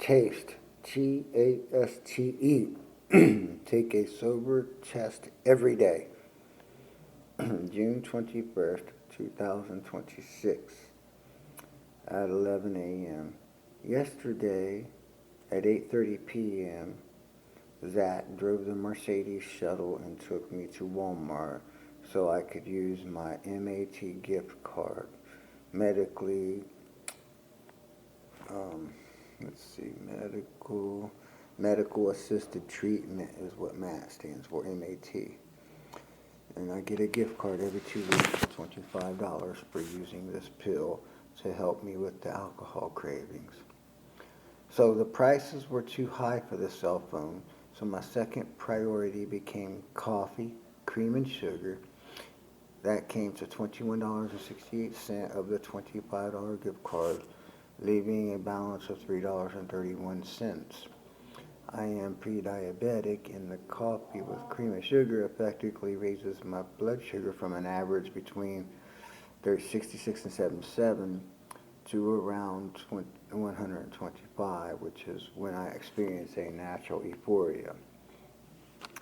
Taste, T-A-S-T-E. Take a sober test every day. June 21st, 2026 at 11 a.m. Yesterday at 8:30 p.m., Zach drove the Mercedes shuttle and took me to Walmart so I could use my MAT gift card. Medically, let's see, medical assisted treatment is what MAT stands for, MAT. And I get a gift card every 2 weeks for $25 for using this pill to help me with the alcohol cravings. So the prices were too high for the cell phone, so my second priority became coffee, cream and sugar. That came to $21.68 of the $25 gift card, leaving a balance of $3.31. I am pre-diabetic, and the coffee with cream and sugar effectively raises my blood sugar from an average between 66 and 77 to around 125, which is when I experience a natural euphoria.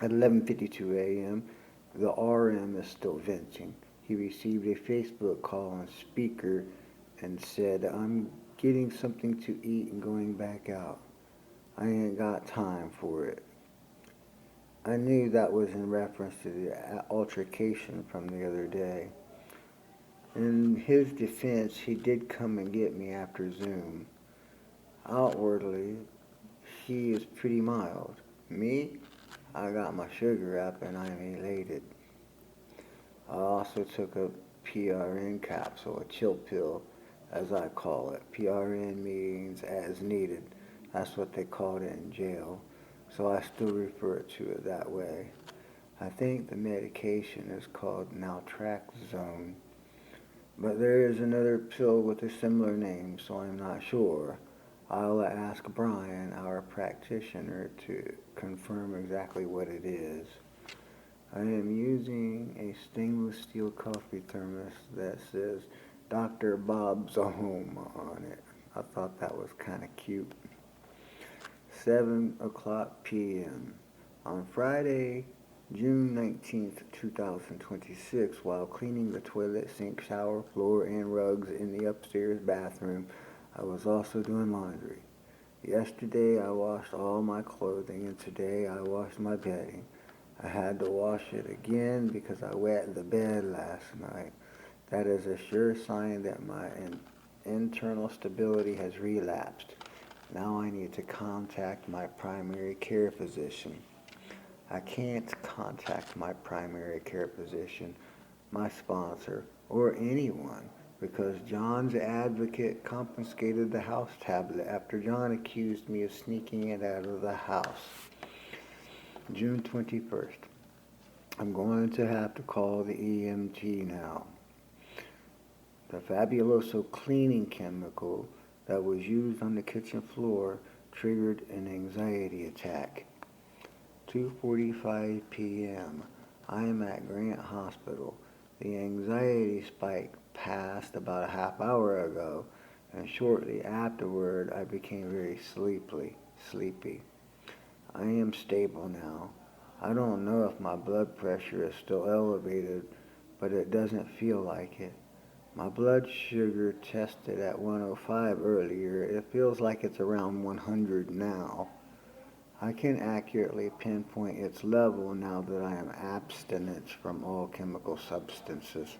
At 11:52 a.m., the RM is still venting. He received a Facebook call on speaker and said, "I'm getting something to eat and going back out. I ain't got time for it." I knew that was in reference to the altercation from the other day. In his defense, he did come and get me after Zoom. Outwardly, he is pretty mild. Me, I got my sugar up and I'm elated. I also took a PRN capsule, a chill pill, as I call it. PRN means as needed. That's what they called it in jail, so I still refer to it that way. I think the medication is called naltrexone, but there is another pill with a similar name, so I'm not sure. I'll ask Brian, our practitioner, to confirm exactly what it is. I am using a stainless steel coffee thermos that says Dr. Bob's home on it. I thought that was kind of cute. 7 o'clock p.m. On Friday, June 19th, 2026, while cleaning the toilet, sink, shower, floor, and rugs in the upstairs bathroom, I was also doing laundry. Yesterday, I washed all my clothing, and today I washed my bedding. I had to wash it again because I wet the bed last night. That is a sure sign that my internal stability has relapsed. Now I need to contact my primary care physician. I can't contact my primary care physician, my sponsor, or anyone because John's advocate confiscated the house tablet after John accused me of sneaking it out of the house. June 21st. I'm going to have to call the EMT now. The Fabuloso cleaning chemical that was used on the kitchen floor triggered an anxiety attack. 2:45 p.m. I am at Grant Hospital. The anxiety spike passed about a half hour ago, and shortly afterward I became very sleepy. I am stable now. I don't know if my blood pressure is still elevated, but it doesn't feel like it. My blood sugar tested at 105 earlier. It feels like it's around 100 now. I can accurately pinpoint its level now that I am abstinent from all chemical substances.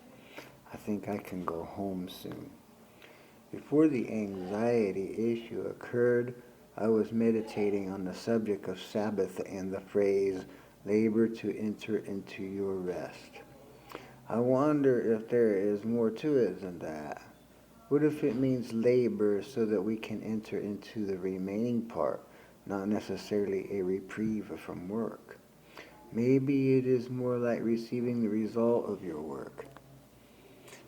I think I can go home soon. Before the anxiety issue occurred, I was meditating on the subject of Sabbath and the phrase, labor to enter into your rest. I wonder if there is more to it than that. What if it means labor so that we can enter into the remaining part, not necessarily a reprieve from work? Maybe it is more like receiving the result of your work.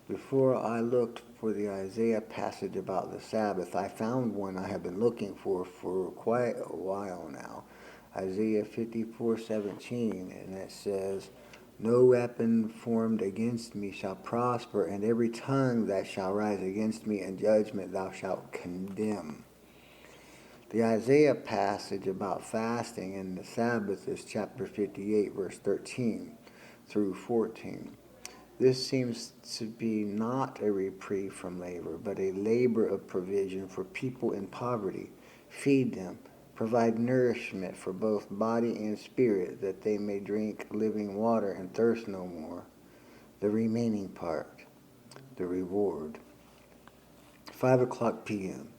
Before I looked for the Isaiah passage about the Sabbath, I found one I have been looking for quite a while now. Isaiah 54:17, and it says, "No weapon formed against me shall prosper, and every tongue that shall rise against me in judgment thou shalt condemn." The Isaiah passage about fasting and the Sabbath is chapter 58, verse 13 through 14. This seems to be not a reprieve from labor, but a labor of provision for people in poverty. Feed them, provide nourishment for both body and spirit, that they may drink living water and thirst no more. The remaining part, the reward. 5:00 p.m.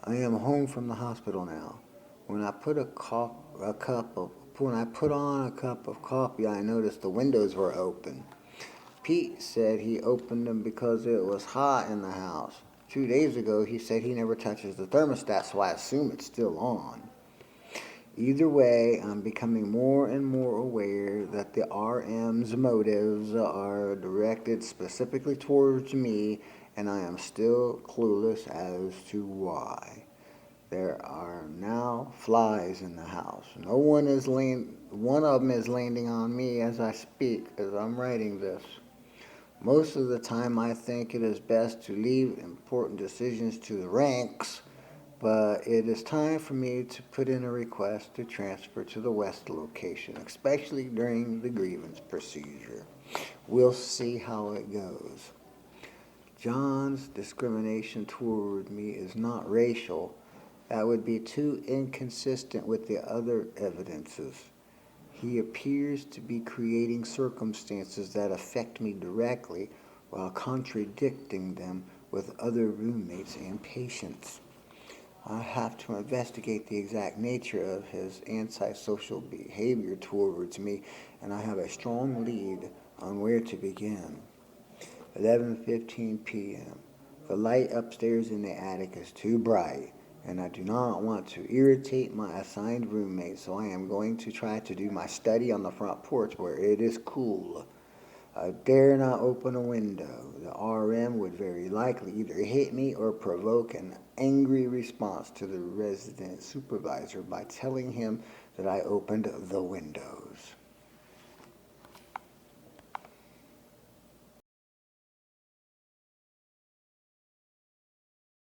I am home from the hospital now. When I put on a cup of coffee, I noticed the windows were open. Pete said he opened them because it was hot in the house. 2 days ago, he said he never touches the thermostat, so I assume it's still on. Either way, I'm becoming more and more aware that the RM's motives are directed specifically towards me, and I am still clueless as to why. There are now flies in the house. One of them is landing on me as I speak, as I'm writing this. Most of the time I think it is best to leave important decisions to the ranks, but it is time for me to put in a request to transfer to the West location, especially during the grievance procedure. We'll see how it goes. John's discrimination toward me is not racial. That would be too inconsistent with the other evidences. He appears to be creating circumstances that affect me directly while contradicting them with other roommates and patients. I have to investigate the exact nature of his antisocial behavior towards me, and I have a strong lead on where to begin. 11:15 p.m. The light upstairs in the attic is too bright, and I do not want to irritate my assigned roommate, so I am going to try to do my study on the front porch where it is cool. I dare not open a window. The RM would very likely either hit me or provoke an angry response to the resident supervisor by telling him that I opened the windows.